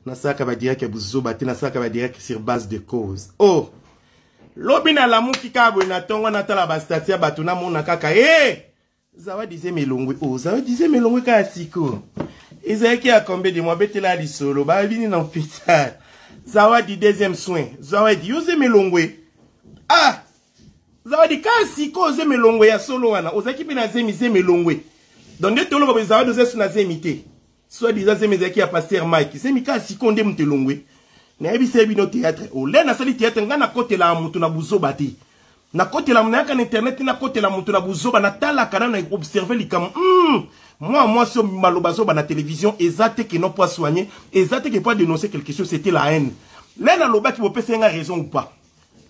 Nasaka va dire que Bouzoba, Nasaka va dire que sur base de cause. Oh! Lobina la mouki kabo na tongo na tala bastatia batuna mona kaka. Zawa disait melongwe. Oh, Zawa disait melongwe ka siko. Ezaki a combien de mois bete la lisolo. Ba vini na hôpital. Zawa di deuxième soin. Zawa di ose melongwe. Ah! Zawa di ka siko ose melongwe ya solo wana. Ozaki pe na zemi melongwe. Donc de tolo ba Zawa doze na zemité. Soit disant zemi zaki a pasteur Mike. Zemi ka siko nde mtelongwe. Na ebi sebi no théâtre. O le na sali théâtre nga na kote la mutu na buzoba te. Na kote la muna ka internet na kote la mutu na buzoba na tala kana na observer likam. Moi sur malobazo na télévision exact que non pas soigner, exact que pas dénoncer quelque chose, c'était la haine. Là na loba ki bo pese nga raison ou pas.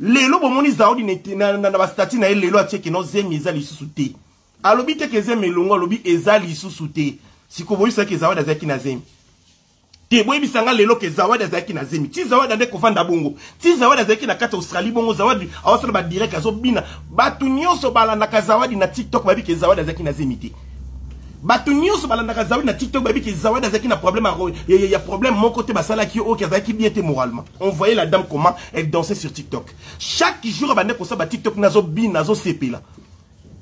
Lelo bo moni zaudi na ba statut na lelo a check no zemi ezali susuté. Alobi te ke zemi longo alobi ezali susuté. Siko boyi sa ke zawa da zaki na zemi. Te boyi bisanga lelo ke zawada zaki na zemi. Ti zawada de kofanda bongo. Ti zawada zaki na kata Australie bongo zawadi awasala ba direct azo bina. Batu nyonso balanda ka zawadi na TikTok babi ke zawada zaki na zemi te. Batu nyonso balanda ka zawadi na TikTok babi ke zawada zaki na problème il y a problème mon côté basala ki o ke zaki bien te moralement. On voyait la dame comment elle dansait sur TikTok. Chaque jour bande ko sa ba TikTok nazo bina nazo sepe là.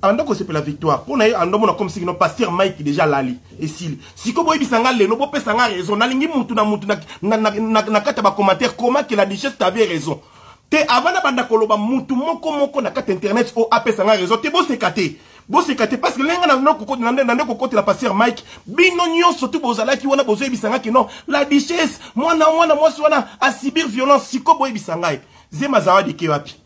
Ando ko sepe la victoire. Pour na ando mona comme si no pasteur Mike déjà lali et si ko boy bisanga lelo bo pesanga raison na lingi mutu na kata ba commentaire comment que la duchesse t'avait raison. Te avant na banda koloba mutu moko na kata internet o apesanga raison te bo sekate. Bo sekate parce que lenga na ko côté la pasteur Mike bino nyon surtout bozala ki wana bozo bisanga que non la duchesse moi wana a subir violence si ko boy bisanga zema zawadi ke wapi.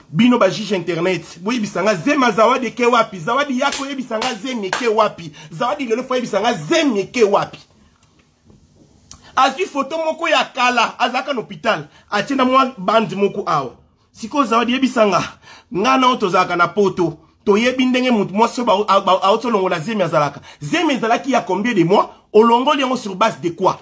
Bino ba juge internet boyi bisanga zema zawadi ke wapi zawadi yako yebisanga zemi ke wapi zawadi lelo fo yebisanga zemi ke wapi azi photo moko ya kala azaka na hôpital atina mwa bandi moko awa siko zawadi yebisanga ngana otozaka na poto to yebi ndenge mutu mwa so ba aotolongo la zemi azalaki ya combien de mois olongoli yango sur base de quoi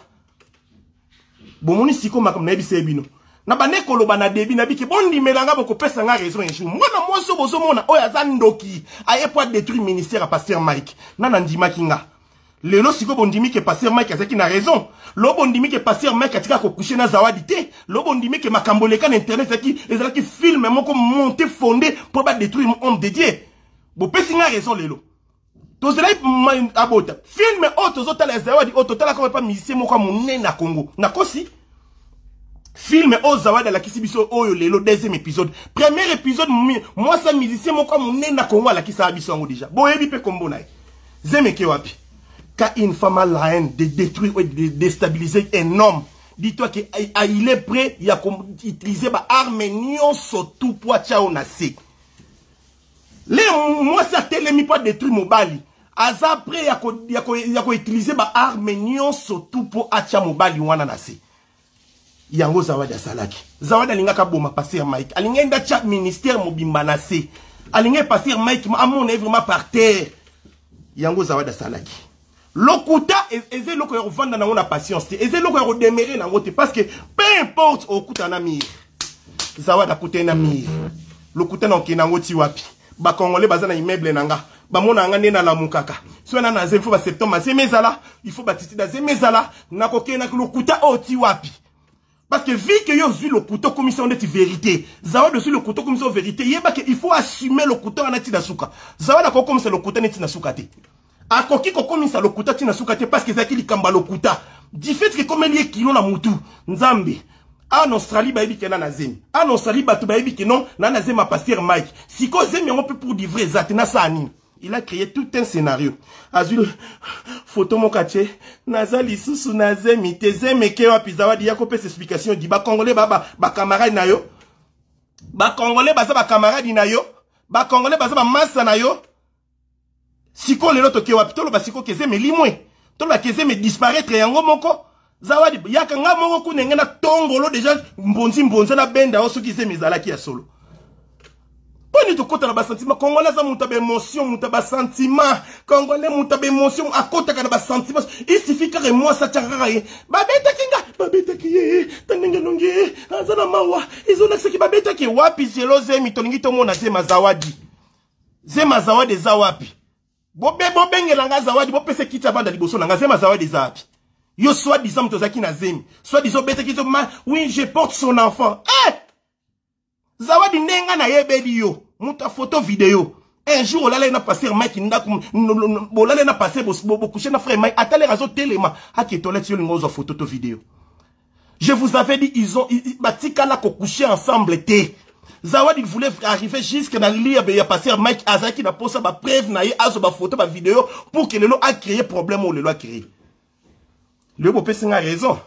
bomoni siko makam na yebisa bino na bane koloba na debi na biki bondi melanga boko pesa nga raison enjou mwana mwaso bozo mona oya zandoki aye po détruire ministère à pasteur Mike nana ndima kinga lelo siko bondimi ke pasteur Mike azaki na raison lo bondimi ke pasteur Mike atika ko coucher na zawadi te lo bondimi ke makamboleka na internet ezaki film moko monter fondé pour ba détruire mon homme de Dieu bo pesi nga raison lelo tozela abota film auto zotala zawadi auto tala ko pa musicien moko munene na Congo na kosi film o zawada la kisibiso oyo lelo deuxième épisode premier épisode moi ça musicien moko munene na Congo la kisa biso ngo déjà boyebi pe kombo na zeme ke wapi ka une femme a la haine de détruire ou de déstabiliser un homme dis-toi que il est prêt il a utiliser ba arme nyonso tout pour chao na se le moi ça telemi pas détruire mobali aza prêt ya ko utiliser ba arme nyonso tout pour acha mobali wana na se yango zawadi asalaki zawadi alingaka boma pasteur Mike alingenda cha ministère mobimba na se alinge pasteur Mike à mon œuvre vraiment par terre yango zawadi asalaki lokuta eze loko ya vanda na ngona patience te eze loko ya demerer na ngote parce que peu importe okuta na mir zawadi akuta na mir lokuta na okina ngoti wapi ba congolais bazana immeuble nanga ba mona nga nena la mukaka so na zemfo ba septembre zemezala il faut batiti da zemezala na kokena lokuta oti wapi. Parce que vu que yo vu le couteau commission de vérité, zawa dessus le couteau commission de vérité, il faut assumer le couteau na tina suka. Zawa na ko comme ça le couteau na tina suka te. A koki ko comme ça le couteau tina suka te parce que zaki li kamba le couteau. Du fait que comme lié kilo na mutu, nzambe. En Australie ba yebi kena na zemi. En Australie batu ba yebi kenon na zemi a pasteur Mike. Si ko zemi on peut pour du vrai zatena sa ani. Il a créé tout un scénario. Azul photo mokache nazali susu na zemi te zemi ke wapi zawadi yako pesa explication di ba congolais ba camarade na yo. Ba congolais baza ba camarade na yo. Ba congolais baza ba massa na yo. Siko lelo to ke wapi tolo ba siko ke zemi limwe. Tolo ba ke zemi disparaître yango moko. Zawadi yaka nga moko kunenge na tongolo déjà mbonzi na benda oso ki zemi zalaki ya solo. Poni to kota na ba sentiment congolais za muta ba émotion muta ba sentiment congolais muta ba émotion akota kana ba sentiment il suffit que moi ça tchakaka ye babeta ki tanenge longi azana mawa izona seki babeta ki wapi zelo zemi tolingi to mona zema zawadi za wapi bobe bengela nga zawadi bo pese kita banda liboso na nga zema zawadi za wapi Yo soi-disant tozaki na zemi. Soi-disant bete ki oui, je porte son enfant. Zawadi nenga na yebeli yo. Muta photo vidéo. Un jour là na passé Mike nda bolale na passé bo coucher na frère Mike atale razo telema haki toilette yo lingozo photo to vidéo. Je vous avais dit ils ont batika la ko coucher ensemble té. Zawadi voulait arriver jusqu'à dans lia be ya passer Mike azaki na posa ba preuve na ye azo ba photo ba vidéo pour que le lo a créé problème ou le lo a créé. Le bo pesi nga raison.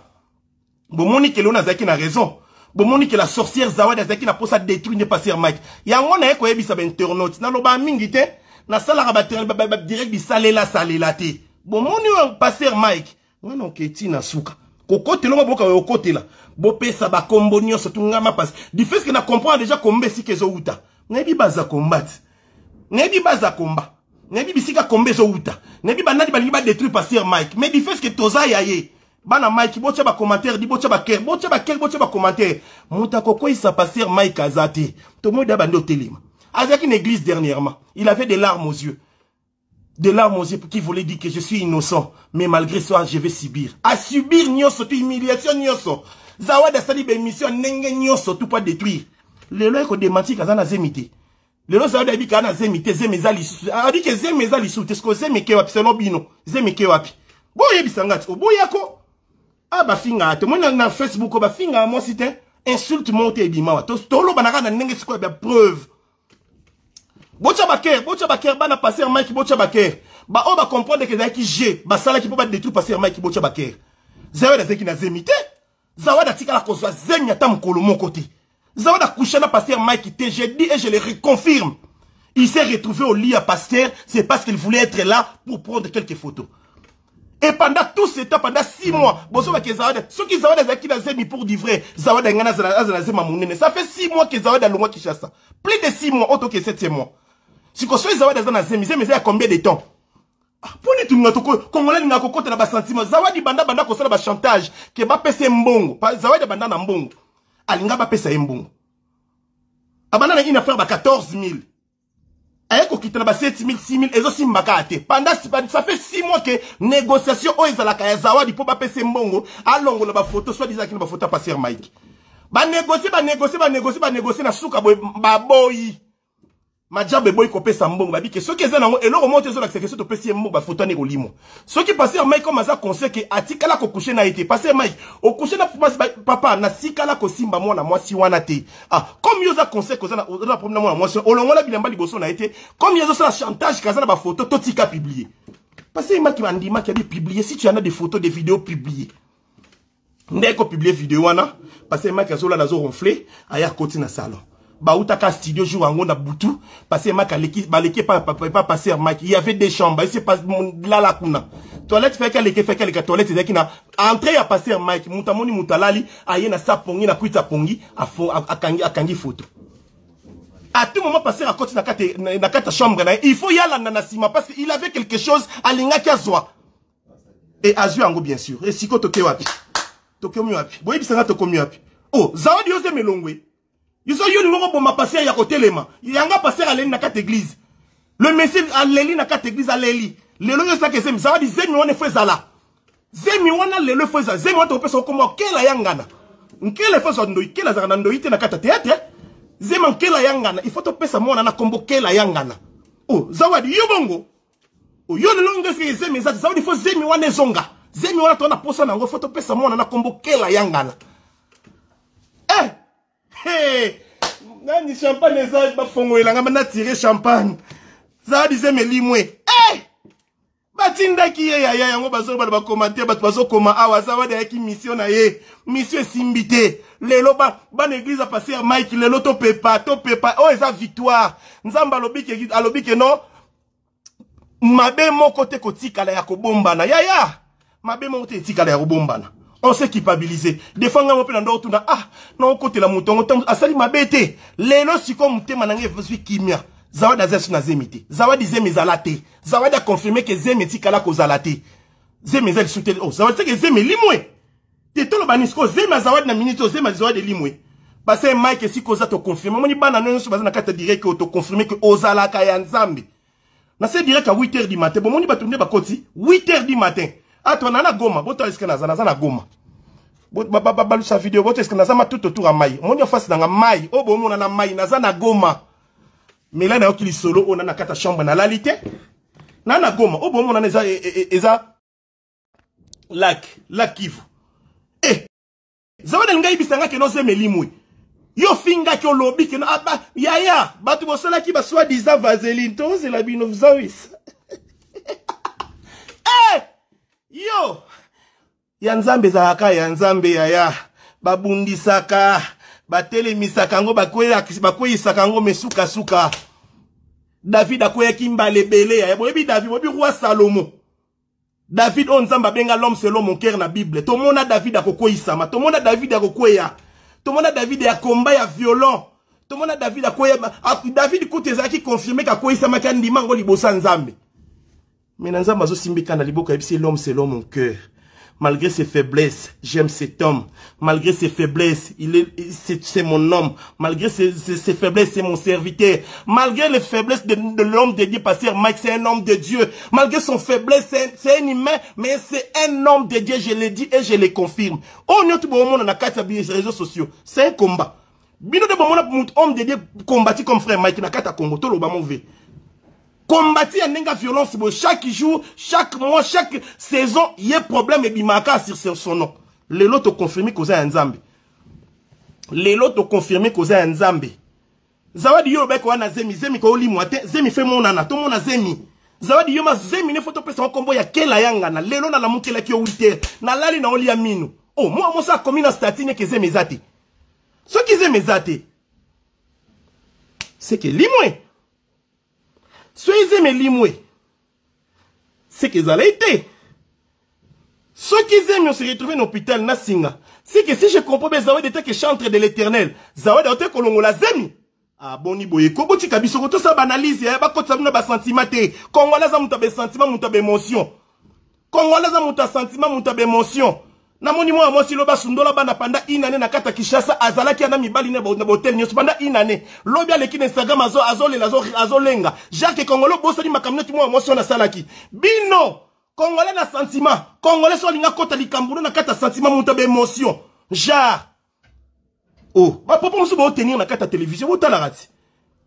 Bo moni que le na zaki na raison. Bo moni que la sorcière Zawadi zaki na posa détruire ne passer Mike. Ya ngona eko yebisa ba internaute na loba mingi te na sala ba direct bi salela te. Bo moni passer Mike. Wana oketi na suka. Kokote lo boka yo kote la. Bo pesa ba kombo nyonso tungama passe. Du fait que na comprend déjà kombe si kezo uta. Nebi baza combat. Nebi baza combat. Nebi bisika kombe zo uta. Nebi banadi balingi ba détruire passer Mike. Mais du fait que toza yaye. Bana Mike bocha ba commentaire di bocha ba commentaire. Muta koko isa passer Mike azate. To mo da bando telema. Azaki une église dernièrement. Il avait des larmes aux yeux. Des larmes aux yeux qui voulaient dire que je suis innocent. Mais malgré ça, je vais subir. À subir nyoso, tout humiliation nyoso. Zawadi sali be mission nenge nyoso, tout pas détruire. Le lo eko démenti kazana zemite. Le lo Zawadi a dit kana zemite, zemeza lisu. A dit que zemeza lisu, tesko zemeke wapi, selo bino. Zemeke wapi. Bo yebisangati, obo yako. Ah ba finga ate. Moi na Facebook, ba finga moi site. Insulte monte ebimawa. Tolo banaka na nenge siko ya preuve. Bocha baker, bana passer Mike bocha baker. Ba on va comprendre que zaki G, ba sala ki peut pas détruire passer Mike bocha baker. Zawada zaki na zemite. Zawada tika la kozwa zemia ta mkolo mon côté. Zawada couché na passer Mike te, j'ai dit et je le reconfirme. Il s'est retrouvé au lit à pasteur, c'est parce qu'il voulait être là pour prendre quelques photos. Et pendant tout ce temps, pendant 6 mois, bozo ba ke Zawada, ceux qui Zawada zaki na zemi pour dire vrai, Zawada ngana zana zema munene. Ça fait 6 mois que Zawada longwa Kinshasa. Plus de 6 mois, autant que 7 mois. Si vous avez Zawadi dans la zemi, il y a combien de temps? Pour les tout Congolais n'a pas de sentiment. Zawadi banda ko sala ba chantage que ba pese mbongo. Zawadi banda na mbongo. Alinga ba pese mbongo. Abana na une affaire ba 14 000. Ayeko kitana ba 7 000, 6 000 ezo simbaka ate. Pendant ça fait 6 mois que négociation o ezalaka ya Zawadi pour ba pese mbongo. Alongo la ba photo soit disant qu'il ba photo passer Mike. Ba négocier na suka ba boy. Majabe boy ko pesa mbongo babi ke soki eza nango eloko monte zo la que to pesi mbongo ba photo ne kolimo soki passer Mike comme ça conseil que atikala ko coucher na été passer Mike au coucher na papa na sikala ko simba mwana mwasi wana te comme yoza conseil ko za na problème mwana mwasi olongola bilamba liboso na été comme yoza ça chantage kaza na ba photo to tika publier passer Mike bandima qui a publié si tu en as des photos des vidéos publiées ndeko publier vidéo wana passer Mike azola nazo ronfler aya côté na salon. Bautaka studio jour en na butu passer Mike baleke pas passer Mike il y avait des chambres c'est pas là la kuna toilette fait qu'elle toilette c'est na entrer à passer Mike mutamoni mutalali aye na sapongi na kuita pongi akangi photo à tout moment passer à côté na kata chambre il faut y aller na sima parce qu'il avait quelque chose à linga kiazwa et azu ango bien sûr et siko toke wapi boyi bisanga tokomi wapi oh Zawadi ose melongwe. Ils ont eu le bon ma passer à côté les mains. Il y a un passer à l'église na quatre église. Le messie à l'église na quatre église à l'église. Le loyo ça que c'est ça va dire zemi on fait ça là. Zemi on a le fait ça. Zemi on te peut comme quel yangana. Quel fait ça ndoi quel azana ndoi te na quatre théâtre. Zemi quel yangana. Il faut te pesa moi na combo quel yangana. Oh Zawadi yo bongo. Oh yo le longue c'est zemi ça va dire faut zemi on est zonga. Zemi on a ton posa na ngo faut te pesa moi na combo quel yangana. Hey, nani champagne les autres bafongo elanga mana tirer champagne. Ça disait me limwe. Eh! Batinda ki ya yango bazo ba commenter bazo koma awa Zawadi aki mission na ye. Mission simbité. Lelo ba église a passé à Mike lelo to pepa. Oh eza victoire. Nzamba alobi ke non. Mabe mon côté kotika la ya kobombana. Ya. Mabe mon côté tika la ya kobombana. On s'est culpabilisé. Des fois, on peut dire, non, côté la mouton, on s'est dit, ma bête, les lois, si comme t'es manangé, vous êtes kimia. Zawadi a zé na zemité. Zawadi zé zalate. Zawadi a confirmé que zé meti kala ko zalate. Zé zel soute. Oh, Zawadi que zé limwe. T'es tout le banisco, zé Zawadi na minute, zé Zawadi limwe. Parce que Mike, si koza to confirmé, mon ibana non, sur na carte direct que to confirmé que ozalaka ya nzambe. Na c'est direct à 8h du matin. Bon, mon iba tourner ba koti, 8h du matin. Attends, nana goma, boto est-ce que na goma. Balu sa vidéo, boto est-ce que na tout autour à maï. On y a face dans la maï, oh bon, on a maï, na goma. Mais là, na okili solo, on a na kata chambre na lalité. Nana goma, oh bon, on a eza lac kivu. Eh, zawade ngai bisanga ke no zeme limwe. Yo finga ki olobi ke no aba yaya, batu bosala ki ba soi-disant vaseline, to c'est la bino zawis. Eh, yo. Ya nzambe zaka ya nzambe yaya, babundisaka, batelemisaka ngo bakweyisaka ngo mesuka suka. David akoya kimbale bele ya boyebi David boyebi roi Salomo. David on nzamba benga l'homme selon mon cœur na Bible. To mona David akokoyisama, to mona David akokoya. To mona David ya combat ya violent. To mona David akoya David kuteza ki confirmer ka koyisama kandi mango libosa nzambe. Mais nzamba zo simbika na liboka yebisi l'homme selon mon cœur. Malgré ses faiblesses, j'aime cet homme. Malgré ses faiblesses, c'est mon homme. Malgré ses faiblesses, c'est mon serviteur. Malgré les faiblesses de l'homme de Dieu, pasteur Mike, c'est un homme de Dieu. Malgré son faiblesse, c'est un humain, mais c'est un homme de Dieu. Je l'ai dit et je le confirme. On est tout le monde dans les réseaux sociaux. C'est un combat. Bino de bon homme de Dieu combattu comme frère Mike na kata Congo. Tout le monde veut. Combattre une violence chaque jour, chaque mois, chaque saison, il y a problème et bimaka sur son nom. Les lots ont confirmé qu'on a un Zambie. Les lots ont confirmé qu'on a un Zambie. Zawadi yo beko wana zemi ko oli mwate, zemi fe mon nana, to mona zemi. Zawadi yo ma zemi ne photo pesa kombo ya kela yanga na lelo na la mukela ki wite, na lali na oli aminu. Oh, moi ça comme na statine ke zemi zati. Ce qui zemi zati. C'est que limwe. Soyez mes limoués. C'est qu'ils allaient été. Ceux qui aiment se retrouver dans l'hôpital Nasinga. C'est que si je comprends bien, Zawad était que chantre de l'éternel. Zawad était que l'on l'a zemi. Ah, boni boye. Kobo tika biso to sa banalise. Ya ba kota na ba sentiment te. Congolais za muta be sentiment, muta be émotion. Congolais za muta sentiment, muta be émotion. Na moni moi si loba sundola bana panda inane na kata Kishasa azalaki ana mibali ne na hotel nyos panda inane lobi aleki na Instagram azolenga Jacques Congolo bosali makamneti moi si on a salaki bino Congolais na sentiment Congolais so linga kota likambuno na kata sentiment mutabe émotion jar oh ma papa musu ba tenir na kata télévision botala rati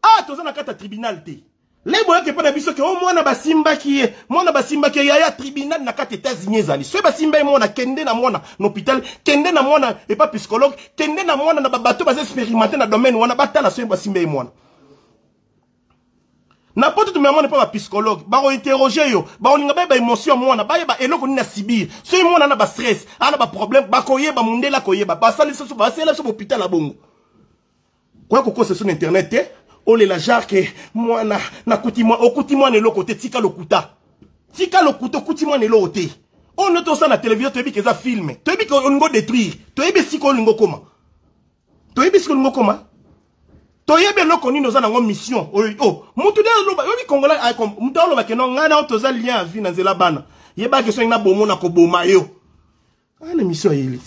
ah toza na kata tribunal te les boya ke pana biso ke o mwana basimba ki ya tribunal na kata États-Unis zali so basimba mwana kende na mwana l'hôpital kende na mwana et pas psychologue kende na mwana na babato bas expérimenter na domaine wana batala so basimba mwana na poto tu mwana pas psychologue ba interroger yo ba olinga ba émotion mwana ba eloko ni na sibir so mwana na ba stress ana ba problème ba koyeba mundela koyeba ba sali so ba sala so hôpital la bongo quoi ko c'est sur internet te ole la jarke mwana na kuti mwana eloko te tika lokuta kuti mwana eloko te on ne tosa na télévision to ebi keza filme to ebi ko ngo détruire to ebi siko lingo koma to yebi loko nino za na ngo mission oh mutu de loba yobi kongola ay kom mutu loba ke no ngana toza lien à vie na nzela bana yeba ke so ina bomo na ko boma yo ana mission yeli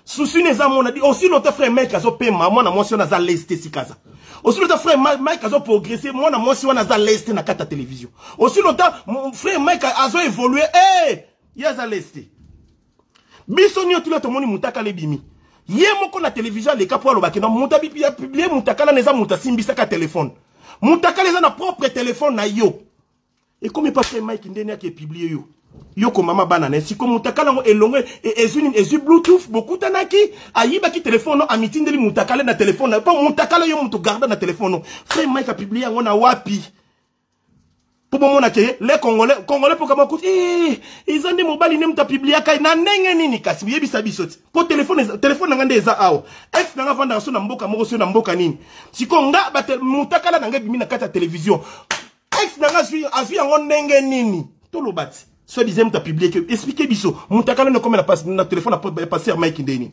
souci neza mona di aussi notre frère Mike azo pema mwana mwasi na za leste sikaza aussi notre frère Mike azo progresser mwana mwasi wana za leste na kata télévision aussi notre frère Mike azo évoluer ya za leste biso ni otilo to moni mutaka lebimi ye moko na télévision le kapo aloba ke no muta bipia publier mutaka na neza muta simbisa ka téléphone mutaka neza na propre téléphone na yo et comme pas frère Mike ndeni ake publier yo Yoko mama banane si comme mutakala ngo elongwe ezu bluetooth beaucoup tanaki ayiba ki téléphone no amitindeli mutakala na téléphone pas mutakala yo mutu garder na téléphone frère Mike a publié ngona wapi pour mona ke les congolais pour kama kuti ils ont des mobile ne muta publié kai na ndenge nini kasi yebisa bisoti pour téléphone ngande eza awo ex na vanda so na mboka moko so na mboka nini sikonga batel mutakala na ngabi na kata télévision ex na ngazui ngo ndenge nini to lobati so disait m'ta publié que expliquez biso mutakala ne comme na téléphone a passer Mike ndeni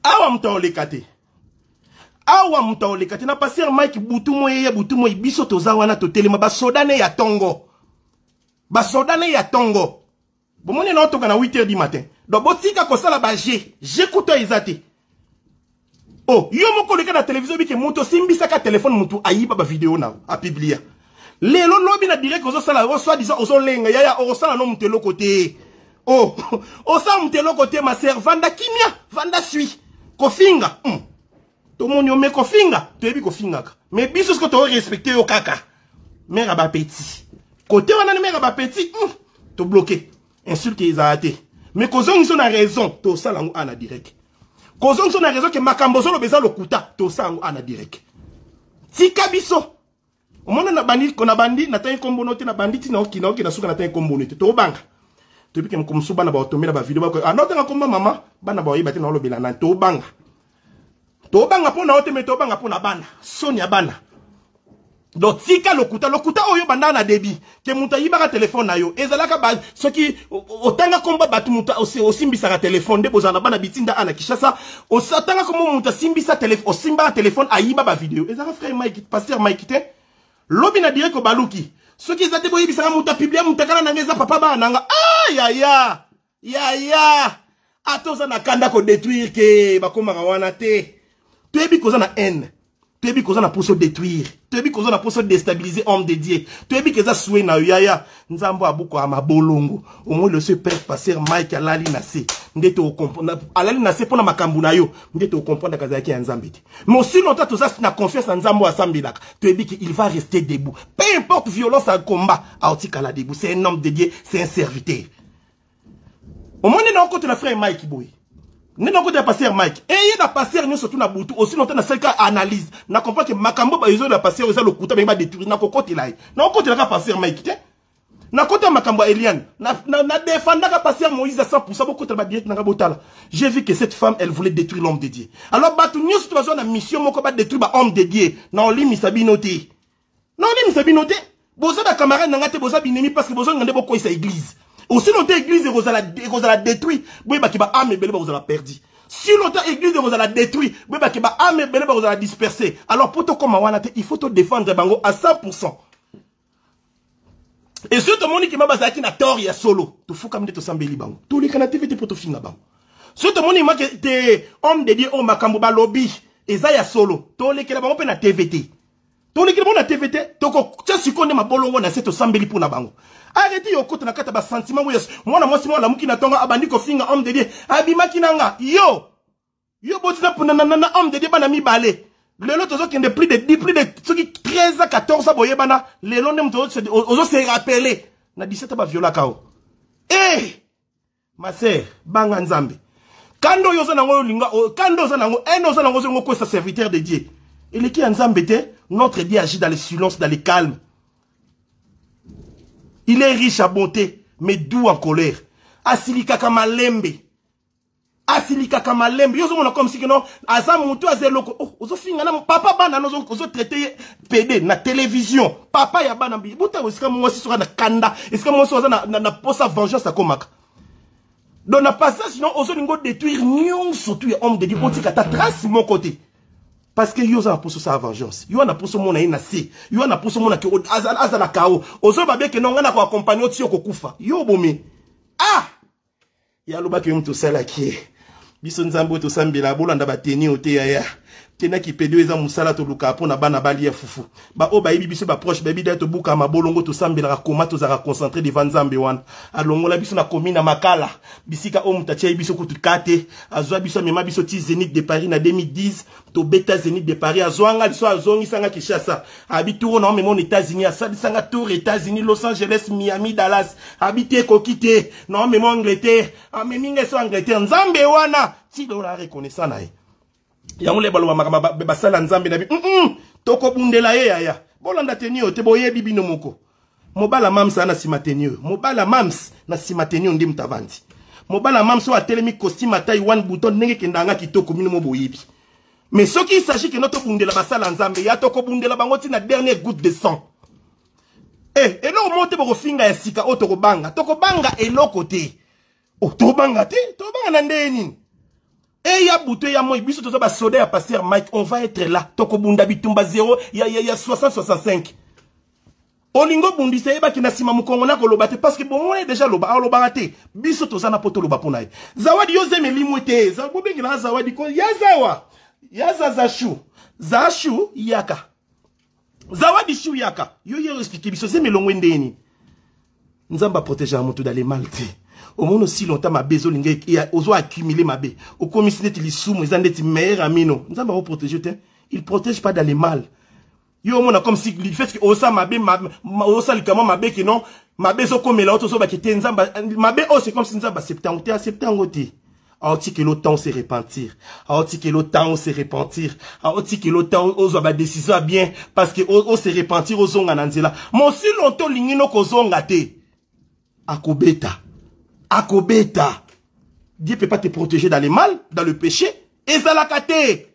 awa m'ta olekate na passer Mike butu moye biso toza wana to telema ba sodane ya tongo bomoni na otoka na 8h du matin donc botika ko sala ba j'écoute izate oh yo moko leka na télévision bike muto simbisa ka téléphone mutu ayiba ba vidéo na a publier Lelo lobi na direct ozo sala soit disant ozo lenga yaya osala no mutelo côté. Oh, osala mutelo côté ma sœur vanda kimia, vanda sui. Kofinga. To moni ome kofinga, to ebi kofinga ka. Mais biso ce que to respecter yo kaka. Mère ba petit. Côté wana ni mère ba petit, to bloqué. Insulte ezate. Mais kozongi so na raison, to sala ngo ana direct. Kozongi so na raison que makambo so lo beza lokuta, to sala ngo ana direct. Tika biso. Omona na bandi kona bandi na tayi kombo note na banditi na okina okina suka na tayi kombo note to banga to bike mkomsu bana ba otomela ba video ba anota nga komba mama bana ba oyeba te na lobela na to banga pona ote me to banga pona bana sonia bana do tika lokuta oyo banda na debi ke muta yibaka telefone na yo ezalaka ba soki otanga komba batu muta osimbisa ka telefone de bozana bana bitinda ana kishasa osatanga kombo muta simbisa telefone osimba telefone ayiba ba video ezalaka frère Mike pasteur Mike te lobi na direct ko baluki soki ezate boyi bisanga muta publier mutakala na ngeza papa ba nanga ya atoza na kanda ko détruire ke bakoma wana te toyebi koza na haine toyebi koza na poso détruire toyebi koza na poso déstabiliser homme de Dieu toyebi keza soué na yaya nzambo abuko amabolongo omo le père pasteur Mike alali na se ndete o comprendre alali na se pona makambu na yo ndete o comprendre kazaki ya nzambe te mais aussi longtemps to ça na confiance en nzambo asambelaka toyebi que il va rester debout peu importe violence à combat aotikala debout c'est un homme de Dieu c'est un serviteur au moins na côté la frère Mike boy Nena côté pasteur Mike. Et il y a pasteur nous surtout na butu aussi longtemps na quelqu'un analyse. Na comprend que makambo ba izo na pasteur oza lokuta ba détruire na côté là. Na côté la pasteur Mike te. Na côté makambo Eliane. Na défendre ka pasteur Moïse à 100% beaucoup de ba direct na botala. J'ai vu que cette femme elle voulait détruire l'homme de Dieu. Alors batu nous situation na mission moko ba détruire ba homme de Dieu. Na oli misabinoté. Na oli misabinoté. Boza ba camarade na ngate boza binemi parce que boza ngande boko isa église. Aussi longtemps l'église est la détruire, oui bah qui va âme belé bah vous la perdu. Si longtemps l'église est la détruire, oui bah qui va âme belé bah vous la disperser. Alors pour toi comme wanate, il faut te défendre bango à 100%. Et surtout mon qui m'a basé qui na tort ya solo, tu fous comme de to sambeli bango. Tous les canativités pour te finir bango. Surtout mon ima que t'es homme de Dieu au makambo ba lobby, et ça ya solo. Tous les qui la bango pe na TVT. Tous les qui la bango na TVT, toko tia sikonde ma bolongo na seto sambeli pour na bango. Arrêtez yo kote na kata ba sentiment mo yes mwana mwasi mwana muki na tonga abandi ko finga homme de Dieu abima kinanga yo botina pona na homme de Dieu bana mi balé lelo tozo kende plus de 13 à 14 boye bana lelo ndem tozo se rappeler na 17 ba viola kao ma sœur banga nzambe kando yo zana ngo linga kando zana ngo eno zana ngo ngo ko sa serviteur de Dieu il qui nzambe te notre Dieu agit dans le silence dans le calme. Il est riche à bonté, mais doux en colère. Asilika kamalembe. Asilika kamalembe. Yo zo comme si que non, azam mutu azeloko. Oh, ozo finga na papa bana no ozo traiter PD na télévision. Papa ya bana bi. Buta osika mo si sura na kanda. Esika mo so na posa vengeance akomaka. Dans na passage sinon ozo lingo détruire nyon surtout homme de Dieu otika ta trace mon côté. Parce que yo za pour sa vengeance. Yo na pour mona ina si. Yo na pour mona ke azala kao. Ozo babe ke nonga na ko accompagner oti ko kufa. Yo bomi. Ya loba ke mtu sala ki. Biso nzambo to sambela bolanda bateni ote ya. Tena ki pedo eza musala to luka pona bana bali ya fufu. Ba o ba yibi biso ba proche baby da to buka mabolongo to sambela koma to za concentrer devant nzambe wana. Alongola biso na komina makala. Bisika o mutache biso kutu kate. Azwa biso mema biso ti Zénith de Paris na 2010. To beta Zénith de Paris azwanga biso azongi sanga Kinshasa. Habituro na memo États-Unis asadi sanga tour États-Unis Los Angeles Miami Dallas. Habité kokite na memo Angleterre. Ameminga so Angleterre nzambe wana. Si do la reconnaissant na ye. Yamule balo makamba basala nzambe na bi toko bundela ye yaya bolanda tenio te boye bibino moko mobala mams na simatenio mobala mams na simatenio ndi mtavanti mobala mams wa telemi costume taille one bouton ndenge kendanga kitoko mino mo boyebi mais ce qui s'agit que notre bundela basala nzambe ya toko bundela bango ti na dernière goutte de sang eloko monte boko finga ya sika o toko banga eloko te to banga na ndeni. Et ya bouteille ya moi biso toza ba soda ya pasteur Mike on va être là toko bunda bitumba 0 ya 60-65 olingo bundi se eba kina sima mukongo na koloba te parce que bon on est déjà loba aloba raté biso toza na poto loba pona zawadi yo zeme limwete za bobengi na zawadi ko ya zawa ya zashu yaka Zawadi Shuyaka. Yo expliqué biso c'est melongo ndeni. Nzamba protéger moto dans les maltés. Au moins aussi longtemps ma bezo lingé ozo accumuler ma bé. Au commissaire li soumou ils meilleur amino. Nzamba va protéger te. Il protège pas dans les mal. Yo mona comme si il fait que osa ma bé osa likama ma bé que non ma bezo comme la autre so ba ki te nzamba ma bé oh c'est comme si nzamba septembre te. Aoti que le temps se repentir. Aoti que le temps se repentir. Aoti que le temps ozo ba décision bien parce que o se repentir ozonga nanzela. Mon si longtemps lingino ko zonga te. Akobeta. Akobeta. Dieu peut pas te protéger dans le mal, dans le péché. Et ça la kate.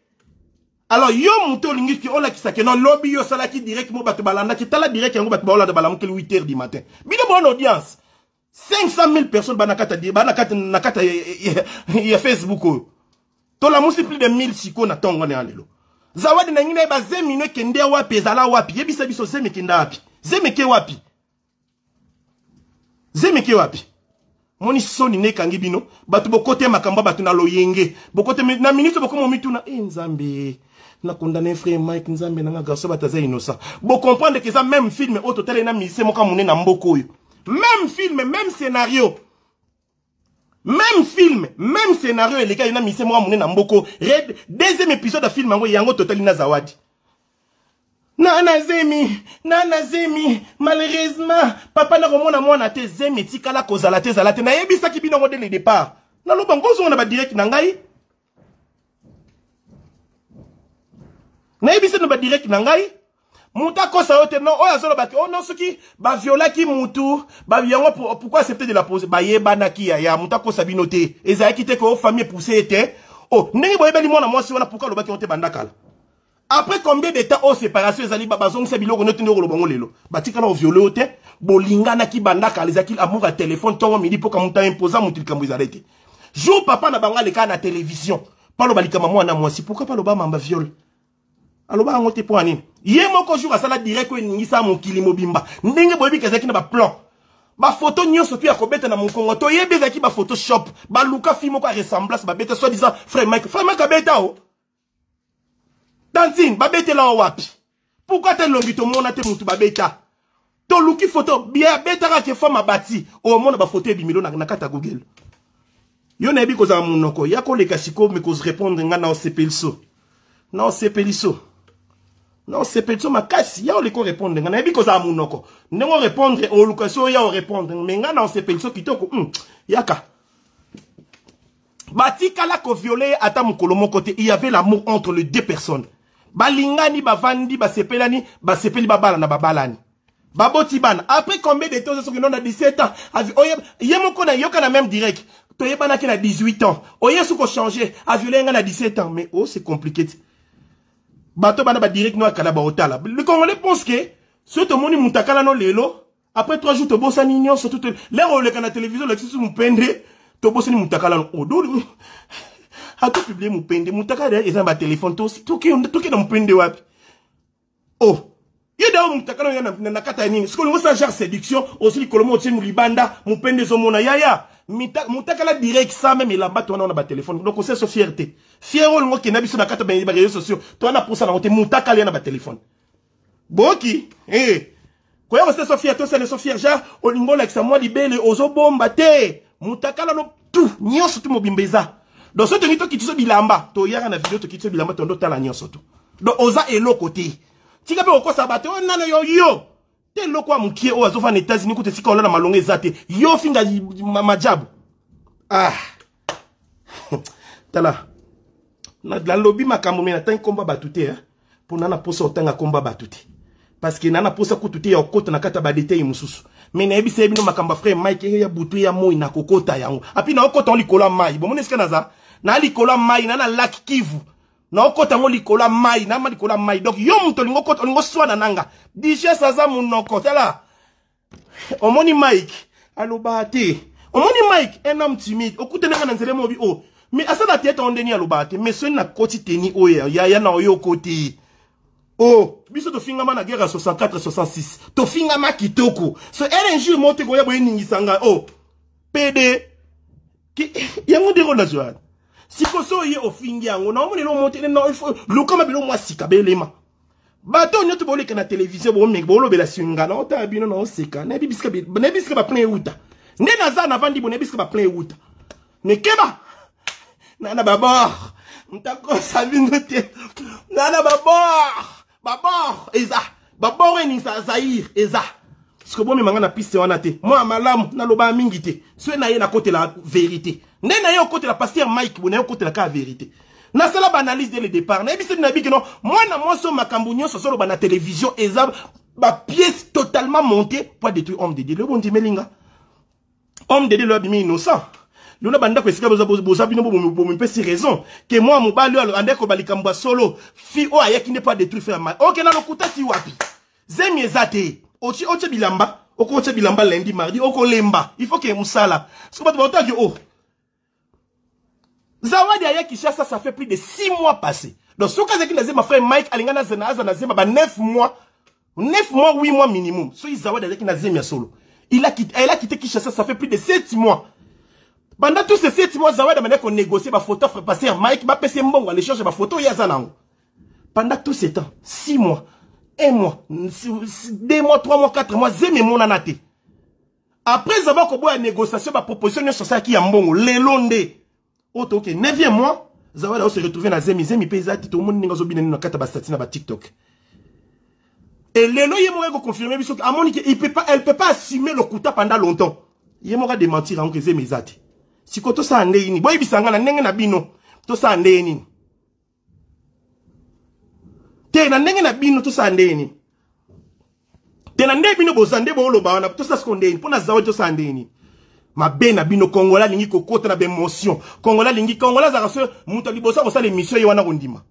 Alors yo monto lingi ki ola kisake non lobby yo sala ki direct mo batu balanda ki tala direct yango batu balanda balamu ke 8h du matin. Bino bonne audience. 500 000 personnes banakata ya Facebook. To la musi plus de 1000 siko na tongo ne alelo. Zawadi na ngine ba zemino kende wapi ezala wapi yebisa biso zeme kenda wapi. Zemeke wapi. Zemeke wapi. Moni soni ne kangi bino batu bokote makamba batu na loyenge. Bokote na ministre bokomo mituna nzambe. Na condamné frère Mike nzambe na garçon bataza innocent. Bo comprendre que ça même film au total na mise mo ka mune na mboko yo. Même film, même scénario. Même film, même scénario et les gars, il y a mis moi mon namboko. Deuxième épisode de film yango yango totali na zawadi. Nana zemi, malheureusement, papa na romona mwana te zemi tikala kozala te zalate na yebisa ki bino modèle départ. Na lo bango zo na ba direct na ngai. Na yebisa no ba direct na ngai. Mouta kosa yote non oya zolo baki oh non soki ba viola ki mutu ba yango pourquoi accepter de la pose ba yeba na ki ya mouta kosa binote ezaki te ko famille poussé était oh ndenge boyeba li mwana mwasi wana pourquoi lo baki onte bandakala après combien de temps oh séparation ezali ba bazong sa biloko note ndeko lo bango lelo batika na violer yote bolingana ki bandakala ezaki amour à téléphone tongo midi pour ka muta imposa mutu kambo ezarete jour papa na banga le ka na télévision pas lo balika mwana mwasi pourquoi pas lo ba mamba viol alors ba ngote po ani yemo ko jour asala direct ko ningisa mon kilimo bimba ndenge boyebi kezaki na ba plan ba photo nyonso tu ya kobeta na monkongo to yebeza ki ba photoshop ba luka film ko ressemblance ba beta soit disant frère Mike abeta o Tantine ba beta la wapi pourquoi te longi to mona te mutu ba beta to luki photo bien beta ka ke femme abati o mona ba photo ebimilo na kata Google yo na bi ko za munoko ya ko le kasiko me ko répondre nga na o sepelso non sepeliso. Non, c'est peut-être ma casse. Il y a les répondre. On a dit que ça monoko. Non répondre au location il y a répondre. Mais non c'est peut-être qui toko. Yaka. Bati kala ko violé ata mukolomo côté. Il y avait l'amour entre les deux personnes. Balingani bavandi basepelani basepeli babala na babalani. Baboti ban. Après combien de temps que non a 17 ans. Yemoko na yoka na même direct. Toyebana ki na 18 ans. Oye sou ko changer. A violé na 17 ans. Mais oh c'est compliqué. Bato bana ba direct no akala ba otala. Le Congolais pense que ce to moni mutakala no lelo après 3 jours to bossa ni nyon surtout les rôles que na télévision le sous mupende to bossa ni mutakala no odo a to publier mupende mutakala eza ba téléphone to ki na mupende wapi oh yeda mutakala na kata nini siko ngo sa genre séduction aussi kolomo tenu libanda mupende zo mona yaya mutakala direct ça même il a battu on a ba téléphone donc c'est so fierté fiero ngo ke na biso na kata ba réseaux sociaux to na pour ça na mutakala na ba téléphone boki ko ya c'est so fierté c'est so fier genre olingo like ça moi libele ozo bomba te mutakala no tout nyonso tout mobimbeza donc ce tenito ki tiso bilamba to yaka na vidéo to ki tiso bilamba to ndo tala nyonso to donc oza elo côté tika pe okosa bate o nana yo te loko amukie o azofa na États-Unis ko te sika ola na malonga ezate yo finga majabu tala na la lobby makambo mena tan komba batute pour nana posa otanga komba batute parce que nana posa kutute ya okota na kata ba détail mususu mais na ebisa ebino makamba frère Mike ya butu ya moi na kokota yango api na okota on likola mai bon moneska naza na likola mai na lac Kivu na okota ngo likola mai na ma likola mai donc yo muto lingo kota lingo swana nanga DJ saza munoko tala omoni Mike alobate omoni Mike un homme timide okute nanga na nzele mobi o mais asana tete ondeni alobate mais so na koti teni o ya na oyo koti oh biso to fingama na guerre 64 66 to fingama kitoko so RNG mote ko ya boye ningisanga oh PD ki yango de na joa siko so ye ofingi yango na omoni lo mote no il faut lo kama bilo mwa sika belema Bato nyoto bole kana télévision bo mek bolo bela singa na ota bino na oseka na biska ba plein uta ne naza na vandi bo ne biska ba plein uta ne keba nana babor mtako sabino te nana babor eza babor ni sa zaire eza parce que bon me manga na piste wana te moi malamu na loba mingi te so na ye na côté la vérité ne na ye au côté la pasteur Mike bo na ye côté la ka vérité. Na sala banalise dès le départ. Na biso na bi que non, moi na moi so makambunyo so solo bana télévision eza ba pièce totalement montée pour détruire homme de Dieu. Le bon Dieu melinga. Homme de Dieu le bimi innocent. Le na banda ko esika boza bino bo me pesi raison que moi mobali ande ko balikamba solo fi o ayaki ne pas détruire faire mal. OK na lokuta ti wapi. Zemi ezate. Ochi bilamba, ochi bilamba lundi mardi, oko lemba. Il faut que musala. Ce que ba to oh. Zawadi aya Kishasa, ça fait plus de 6 mois passés. Donc, ce que j'ai ma frère Mike, alingana zena zema, 9 mois, 8 mois minimum. So, Zawadi aya Kinazemia solo. Elle a quitté Kishasa, ça fait plus de 7 mois. Pendant tous ces 7 mois, Zawadi a qu'on négocie ma photo, frère passer Mike, ma PC mbongo, aller chercher ma photo, yazanang. Pendant tous ces temps, 6 mois, 1 mois, 2 mois, 3 mois, 4 mois, zeme mon anate. Après avoir qu'on boit une négociation, ma proposition sur ça qui a mbongo, les londe. Ok, 9e mois, Zawadi se retrouver dans Zemi Pezati, tout le monde n'a pas na kata bastati na ba TikTok. Et Lelo Yemoga confirmer elle peut pas assumer le kuta pendant longtemps. Yemoga démentir en que Zemi Zati. Si koto sa ande ni, boy bisanga na ndenge na bino, to sa ande ni. Te na ndenge na bino to sa ande ni. Te na ndenge bino bozande bo loba na to sa skonde ni, pona Zawadi to sa ande ni. Ma bena bino Kongola lingi kokota na émotion. Kongola za raso muta libosa ko sala émission ye wana kondima.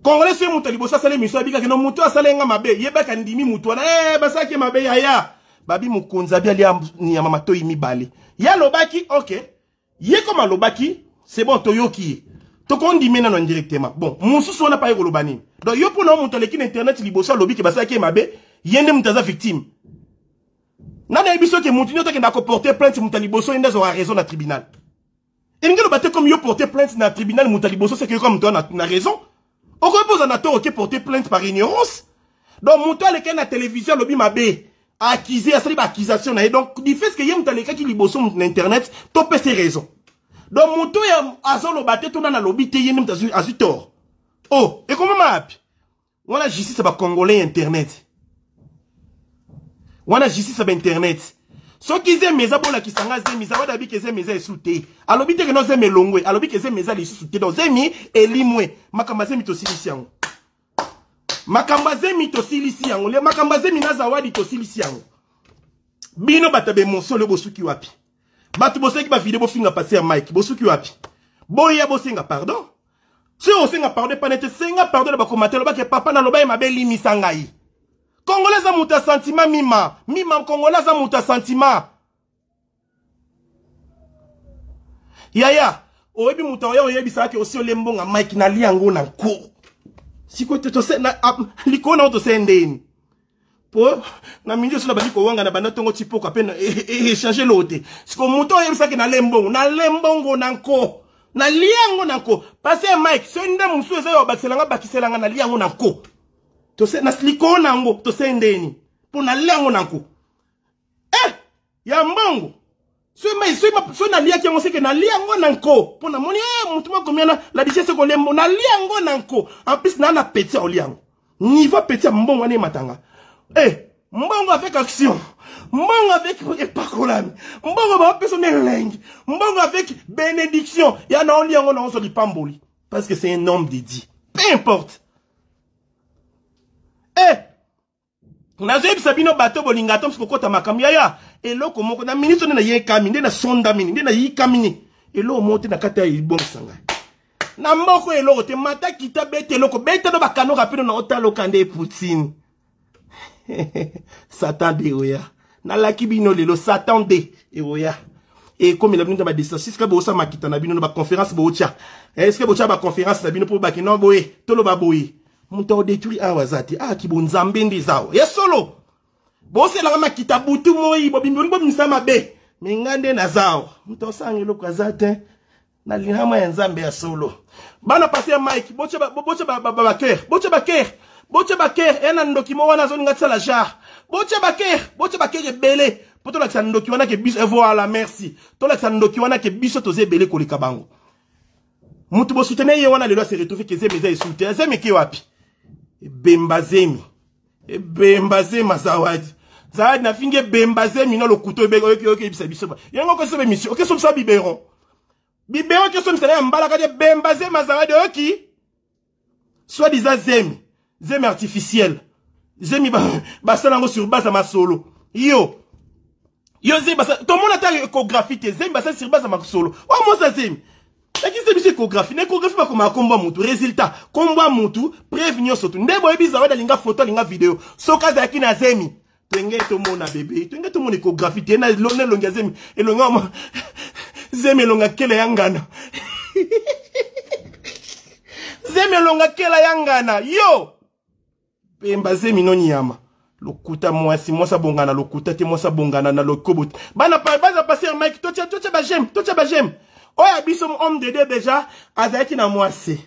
Kongola se muta libosa sala émission bika ke no mutu asala nga mabe yebaka ndimi mutu wana basaki mabe ya babi mukunza bi ali ya mama to yimi bale. Ya lobaki OK. Ye comme lobaki c'est bon toyoki. To kondime na directement. Bon, mususu wana pa yeko lobani. Donc yo pona muta leki na internet libosa lobiki basaki mabe yende mutaza victime. Nana ebiso ke mutu nyoto ke ndako porter plainte mutaliboso inde zo raison na tribunal. Et ngelo batte comme yo porter plainte na tribunal mutaliboso c'est que comme toi na raison. On repose na to OK porter plainte par ignorance. Donc mutu ale ke na télévision lobi mabe accusé à cette accusation na donc du fait que yem mutaleka ki liboso na internet to pese raison. Donc mutu ya azolo batte to na lobi te yene mutazu azutor. Oh, et comment map? Wala justice ba congolais internet. Wana justice ba internet. So kize meza bola kisanga zemi za wada bi keze meza esute. Alobi te ke no zemi longwe, alobi keze meza li sute do zemi elimwe. Makamba zemi to silisi yango. Makamba zemi to silisi yango. Le makamba zemi na zawadi to silisi yango. Bino batabe monso le bosuki wapi. Batu boseki ba video bo finga passer Mike bosuki wapi. Boya bosenga pardon. Si on senga pardon panete senga pardon ba commentaire ba ke papa na loba ma be limisa ngai. Congolais za muta sentiment mima. Mima Congolais za muta sentiment. Yaya. Oebi muta oyebi sa ke osi olembonga Mike na liango na nko. Siko to se na liko na to se ndeni. Po na minjo so na bali ko wanga na bana tongo tipo ka pena changer lote. Siko muta oyebi sa ke na lembongo na nko. Na liango na nko. Passer Mike so nda musu eza yo bakiselanga na liango na nko. To se nasliko nango to se ndeni pona lengo nanko ya mbongo so na lia kiango seke na liango nanko pona moni mutuma komiana la bichese ko lembo na liango nanko en plus na petit au liango niveau petit mbongo ne matanga mbongo avec action mbongo avec epakolami mbongo ba personnel lengi mbongo avec bénédiction ya na liango na so lipamboli parce que c'est un homme dédié peu importe. Nazoyebi sabino bato bolinga tom sikokota makambo ya eloko moko na ministre na ye kami nde na sonda mini nde na yi kami eloko mote na kata ya ibongo sanga na mboko eloko te mata kita bete eloko bete do bakano rapino na otalo kande Poutine Satan de oya na laki bino lelo Satan de oya et comme il a venu dans ma distance est-ce que bosa makita na bino na ba conférence bocha est-ce que bocha ba conférence na bino pour ba kino boye tolo ba boye muta odeturi awazati kibonzambe ndizao yesolo bose la makita butu moyi bobimbi misama be mingande na zao muta osangelo kwa zate na lihama ya nzambe ya solo bana passer Mike boche ba cœur boche baker ena ndoki mo wana zoni ngati la jar boche baker ebele poto la ndoki wana ke biso voilà merci to la ndoki wana ke biso toze ebele koleka bango mutu bo soutenir ye wana lelo se retrouver ke zemi za soutenir zemi ki wapi bemba zemi Zawadi Zawadi na finge bemba zemi no lo couteau be ok bisa biso yango ko sebe mission ok so sa biberon ke so msala mbala ka de bemba zemi Zawadi ok soit disant zemi artificiel zemi ba salango sur base ma solo yo zemi basa tout le monde a échographie zemi basa sur base ma solo oh moi ça zemi qui c'est biso échographie n'échographie pas comme un combat mutu résultat combat mutu prévenir surtout ndebo ebi Zawadi linga photo linga vidéo soka za ki na zemi tenge to mona bébé tenge to mona échographie tena longa zemi elonga zemi longa kele yangana zemi longa kela yangana yo pemba zemi no nyama lokuta mwasi mwasa bongana lokuta te mwasa bongana na lokobot bana baza passer mike tocha ba jem oya biso homme de Dieu déjà azaki na mwasi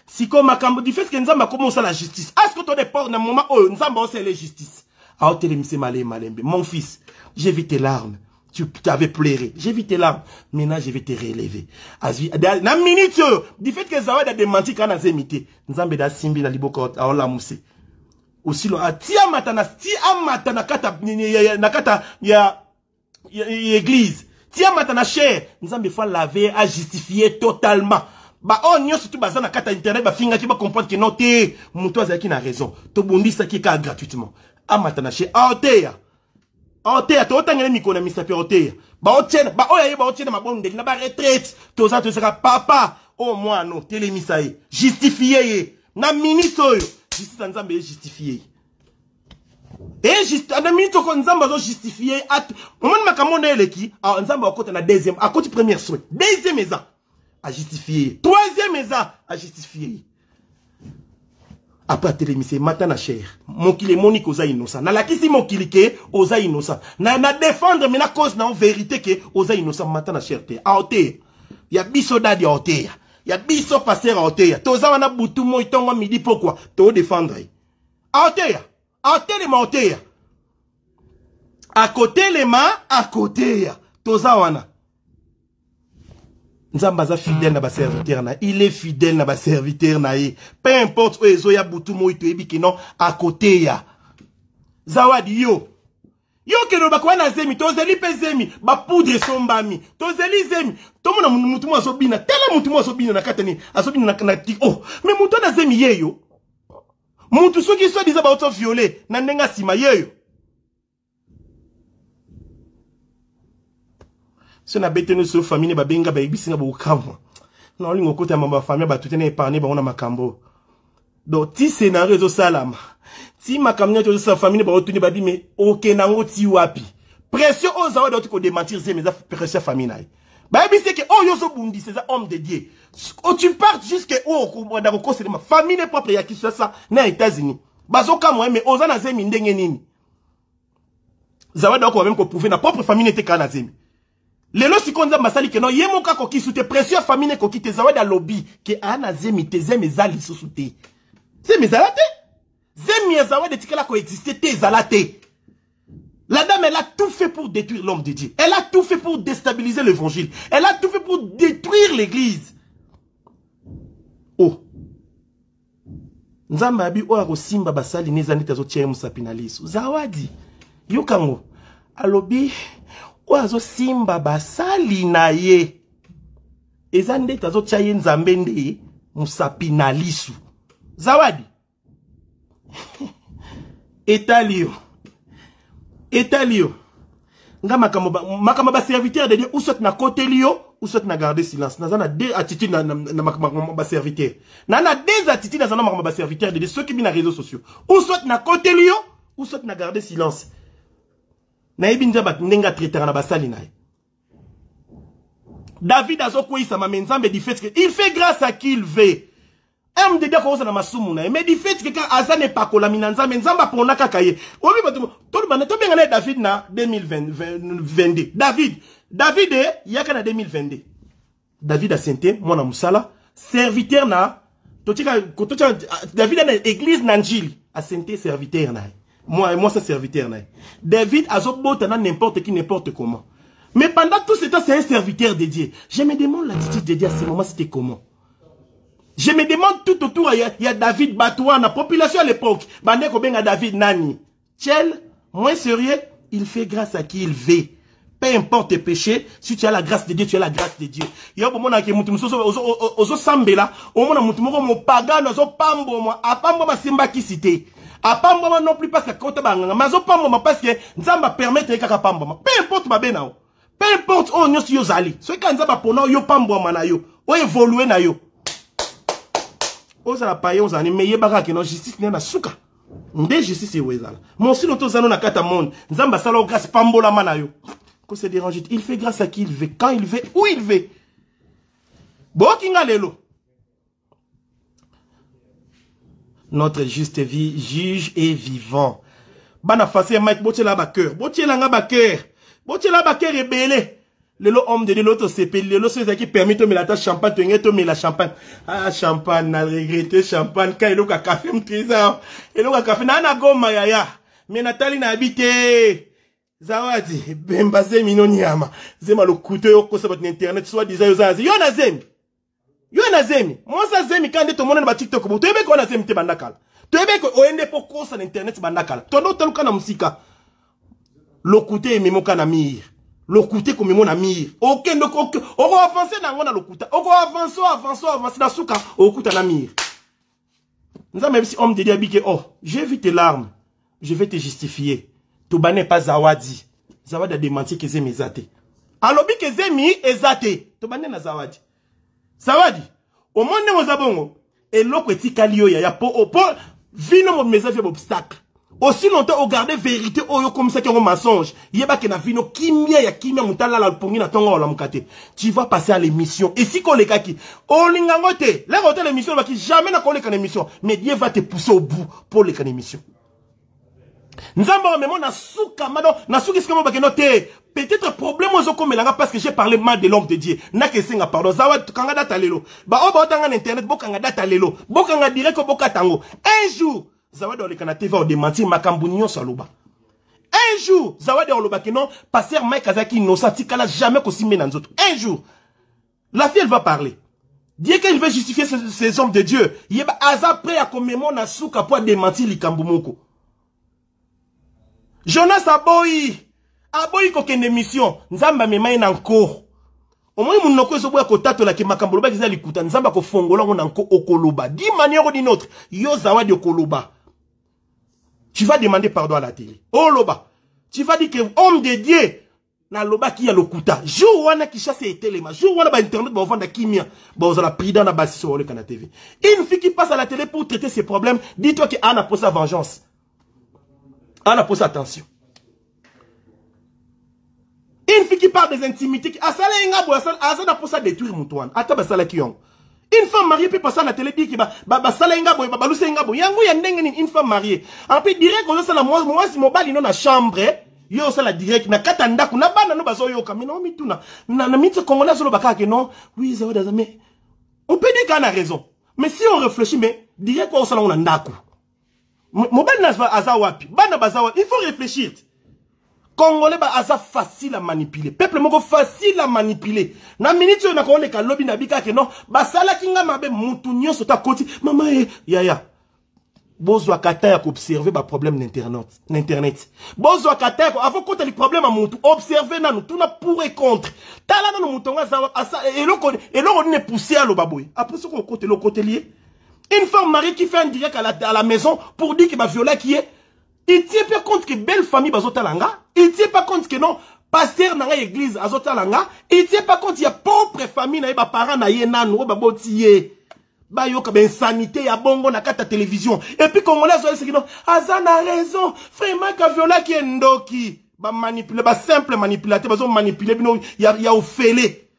siko makambo du fait que nzamba commence la justice est-ce que to déport na moment oh nzamba c'est la justice ah télémisé malembe mon fils j'ai vu tes larmes tu t'avais pleuré j'ai vu tes larmes maintenant je vais te relever azvi na minute du fait que Zawadi a démenti kana zemité nzambe da simbi na liboko aola muse aussi lo atia matana kata ya église tia matana cher nzambe fa laver à justifier totalement ba on yo surtout bazana kata internet ba finga ki ba comprendre que non te muto azaki na raison to bondisa ki ka gratuitement a matana cher Otea to tangene mikona misapi otea ba otiena ba oya ba otiena mabonde na ba retraite to za to saka papa o moi no telemisaye justifier na minute oyo justice nzambe justifier juste na minute ko nzambe zo justifier at moment makamona eleki nzambe akota na deuxième akoti première soin deuxième eza à justifier troisième eza à justifier après télémisé matana cher mokili moni koza innocent na lakisi mokili ke oza innocent na défendre mais na cause na en vérité ke oza innocent matana cher te aote ya biso dadi aote ya biso pasteur aote toza wana butu mo itongo midi pourquoi to défendre aote les maote à côté toza wana nzamba za fidèle na ba serviteur na il est fidèle na ba serviteur na ye peu importe où ezo ya butu mo ito ebi kino à côté ya Zawadi yo keno bakwa na zemi tozeli pe zemi ba poudre sombami tozeli zemi tomona mutu mo asobina tela mutu mo asobina na katani asobina na oh mais mutu na zemi yeyo mutu soki so diza ba auto violer na ndenga sima yeyo si on a bétenu sur famille ba benga ba ibisinga ba ukamwa non lingo kota mamba famille ba tutene épargner ba ona makambo donc ti scénario zo salama ti makamnya to sa famille ba otuni ba bi mais OK nango ti wapi pression aux Zawadi d'autres ko démentir c'est mes pression famille na ba bi c'est que oh yo so bundi c'est ça homme de Dieu oh tu partes jusqu'à oh ko da ko c'est ma famille propre ya Kinshasa na États-Unis bazoka moi mais ozana zemi ndenge nini Zawadi ko même ko prouver na propre famille n'était kana zemi lelo sikonza masali ke no yemoka ko kisute pression famille ko kite Zawadi a lobby ke ana zemi te zemi zali susute zemi zalate zemi Zawadi tikela ko exister te zalate. La dame elle a tout fait pour détruire l'homme de Dieu, elle a tout fait pour déstabiliser l'évangile, elle a tout fait pour détruire l'église. Oh nzamba abi oya ko simba basali nezani tazo tia musapinaliso Zawadi yokango alobi oazo simba basali na ye ezande tazo chaye nzambe nde musapinalisu Zawadi etalio nga makamba ba serviteur de Dieu ou soit na côté lio ou soit na garder silence na deux attitudes na ba serviteur na deux attitudes na makamba ba serviteur de Dieu ceux qui bi na réseaux sociaux ou soit na côté lio ou soit na garder silence na yebi nzamba ndenga traiter na basali na David azokwisa ma nzambe di fait que il fait grâce à qui il veut homme de Dieu ko na masumu na mais di fait que quand azane pa ko la minanzambe nzamba pona kakaye obi batu to bana to benga na David na 2022 David yaka na 2022 David a senté mwana musala serviteur na totika David na église na njili Assenté serviteur naï. Moi c'est serviteur naï. David azobota na n'importe qui, n'importe comment. Mais pendant tout ce temps, c'est un serviteur de Dieu. Je me demande l'attitude de Dieu à ce moment, c'était comment? Je me demande tout autour, il y a David Batouan, la population à l'époque. Bande Kobenga David Nani. Tchel, moins sérieux, il fait grâce à qui il veut. Peu importe tes péchés, si tu as la grâce de Dieu, tu as la grâce de Dieu. Il y a un moment qui ozo sambela, au moment où mon pagan, ozo pambo, a pambo ma simba qui cité. A pambo non plus parce que quand tu banga, mais ozo pambo parce que Nzamba permet de kaka pambo. Peu importe ma benao. Peu importe, on y a zali. Ce qui Nzamba pona yo pambo manayo, o évoluer na yo. Oza la paye, oza ni meye baka que non justice n'est na souka. Nde justice est wezala. Mon si l'auto zano na kata monde, Nzamba salo grâce pambo la manayo. Se dérange, il fait grâce à qui il veut, quand il veut, où il veut. Notre juste vie, juge et vivant. Bana face Mike, botier la backer, botier la backer, botier la backer rebelle. Le homme de l'autre CP, le lot qui permet de mettre la champagne, de mettre la champagne. Ah, champagne, n'a regretté champagne, quand il y a café, il y a café, n'a goma yaya. Mais Nathalie n'a habité. Zawadi, bembaze minonyama. Zema lo couteau yo kosa bat internet soit disant yo zazi. Yo na zemi. Yo na zemi. Moi ça zemi quand to mona na TikTok bo. Toyebe ko na zemi te bandakala. Toyebe ko oende po kosa na internet bandakala. Tono telu kana musika. Lo couteau memo kana mir. Lo couteau ko memo na mir. OK donc on va avancer na ngona lo couteau. On va avancer na suka o couteau na mir. Nous même si homme de Dieu dit oh, j'ai vu tes larmes. Je vais te justifier. Touba n'est pas Zawadi. Zawadi a démenti que Zemi ezate. Alobi que Zemi ezate. Touba n'est na Zawadi. Zawadi. Au monde de Mozabongo. Et l'autre petit kalio ya po vino mo meza fait obstacle. Aussi longtemps au garder vérité oyo comme ça qui est un mensonge. Yeba que na vino kimia ya kimia mutala la pongi na tonga la mukate. Tu vas passer à l'émission. Et si koleka ki olingangote, la rote l'émission va qui jamais na koleka l'émission, mais Dieu va te pousser au bout pour les l'émission. Nzamba memo na souka mado na souki skemo ba kenote peut-être problème ozo komelanga parce que j'ai parlé mal de l'homme de Dieu na ke singa pardon zawa kanga data lelo ba oba otanga na internet bokanga data lelo bokanga direct ko bokatango un jour zawa do le kana TV o démentir makambu nyonso aloba un jour zawa de oloba que non pasteur Mike Azaki innocent tikala jamais ko simé na nzoto un jour la fille elle va parler Dieu qu'il veut justifier ces hommes de Dieu yeba aza prêt à commémorer na souka pour démentir likambu moko. Jonas aboyi kokende mission nzamba memaye na nko omoi munoko ezoboya kotatola ke makambo loba kiza likuta nzamba ko fongola ngo na nko okoloba di manière ou d'une autre yo zawadi okoloba tu vas demander pardon à la télé oloba tu vas dire que homme de Dieu na loba ki ya lokuta jour wana ki chasse etelema jour wana ba internet ba vendre kimia ba ozala prudent na basi sur le canal TV une fille qui passe à la télé pour traiter ses problèmes dis-toi que Anna pose sa vengeance. Anna pose attention. Une fille qui parle des intimités, Asana pose à détruire mon toan. Une femme mariée peut passer à la télé, une femme mariée. En plus, direct, moi, si mon bal dans la chambre, yo la direct, na katanda, na bana no bazo yo kamino mituna. Na mitse congolais sur le baka que non. Oui, ça va mais on peut dire qu'on a raison. Mais si on réfléchit, mais direct, on a ndaku. Mobile Azawapi, il faut réfléchir. Congolais aza facile à manipuler. Peuple moko facile à manipuler. Na minute on a ko le kalobi na bika ke non, basala kinga mabe mutu nyonso ta koti. Mama yaya. Bozo akata ya observer ba problème n'internet. Bozo akata ya avant contre les problèmes à mutu, observer na nous tout na pour et contre. Tala na mutu nga za et l'on ne pousser à lo baboy. Après ce qu'on côté le côté lié. Une femme mariée qui fait un direct à la maison pour dire que ma viola qui est. Il tient pas compte que belle famille bazotalanga. Il tient pas compte que non, pasteur dans l'église azotalanga. Il tient pas compte qu'il y a pauvre famille na ba parents na yenanu ba botiye. Ba yo ka ben sanité ya bongo na kata télévision. Et puis congolais c'est que non, azana raison. Vraiment ka viola qui est ndoki. Ba manipuler, ba simple manipulateur, bazo manipuler bino ya ofélé.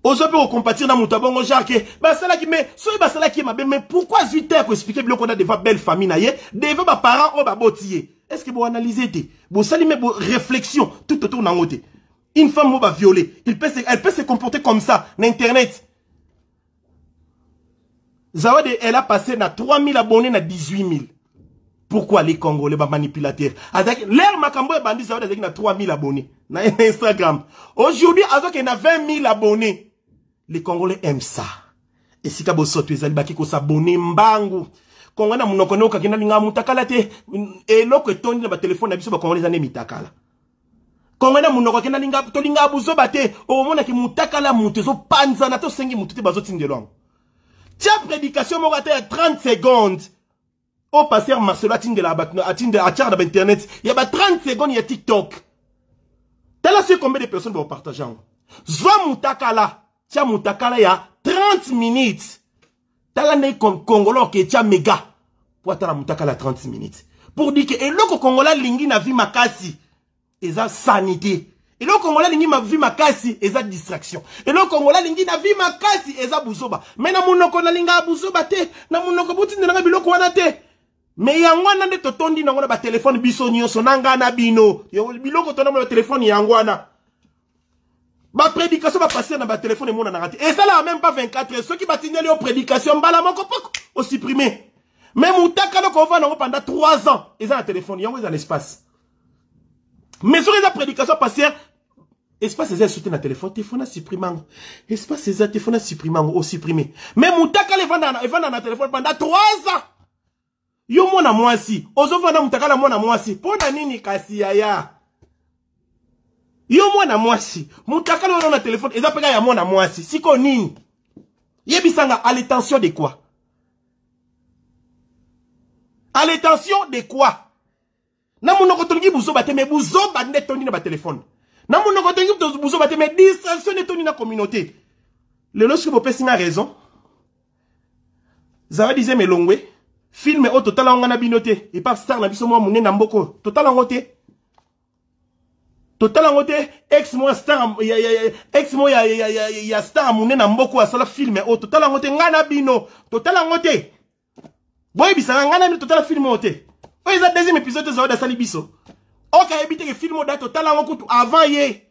Ozo peut compatir dans mon tabongo jarke. Basala qui mais basala qui mais pourquoi 8 heures pour expliquer bien qu'on a des belles familles naie, des parents au babotier. Est-ce que vous analysez té? Vous salimez vos réflexions tout autour dans côté. Une femme va violer, elle peut se comporter comme ça sur internet. Zawadi, elle a passé na 3000 abonnés na 18 000. Pourquoi les Congolais ba manipulateurs? L'air Makambo et Bandi Zawadi avec na 3000 abonnés na Instagram. Aujourd'hui, avec il y a 20 000 abonnés. Les Congolais aiment ça. Et si kabo soto ezali baki ko s'abonner mbangu. Kongana munoko no kakina linga mutakala te et loko tondi na ba téléphone na biso ba Congolais ane mitakala. Kongana munoko kakina linga to linga abuzo bate o mona ki mutakala mutezo panza na to sengi mutute bazo tindelong. Tia prédication mo gata 30 secondes. Au pasteur Marcelo atinde la atinde internet, il y a 30 secondes il y a TikTok. T'as su combien de personnes vont partager? Zwa mutakala, tia mutakala il y a 30 minutes. T'as la comme Congolais qui tia méga. Pour t'as la mutakala 30 minutes. Pour dire que et le Congolais lingi na vie makasi, eza sanité. Et le Congolais lingi ma vie makasi, eza distraction. Et le Congolais lingi na vie makasi, eza buzoba. Mais na munoko na linga buzoba te, na munoko butinde na biloko wana te. Mais yangwana nde totondi na ngona ba téléphone biso nyonso nanga na bino. Biloko tona mo téléphone yangwana. Ba prédication ba passer na ba téléphone mona na raté. Et ça là même pas 24 heures. Ceux qui batineli au prédication bala moko poko au supprimer. Mais moutaka lo ko va na pendant 3 ans. Ils ont un téléphone, yango dans l'espace. Mais sur les prédications passer espace les sauter na téléphone à supprimer. Espace les téléphone à supprimer au supprimer. Mais moutaka le vanda na téléphone pendant 3 ans. Yo mwana mwasi, ozo vanda mutakala mwana mwasi, pona nini kasi yaya? Yo mwana mwasi, mutakala wana na téléphone, eza peka ya mwana mwasi, siko nini? Yebisanga, à l'intention de quoi? À l'intention de quoi? Na munoko tongi buzo bate, mais buzo bande tondi na ba téléphone. Na munoko tongi buzo bate, mais distraction de tondi na communauté. Le lorsque vous pensez raison, Zawa disait Melongwe, film au total on a binoté et pas star na biso moi mouné na mboko total en côté ex moi star ex moi ya star mouné na mboko asala film au total en côté ngana bino total en côté boy bisa ngana total film au côté oh ils a deuxième épisode de Zawadi sali biso OK éviter que film au date total en côté avant yé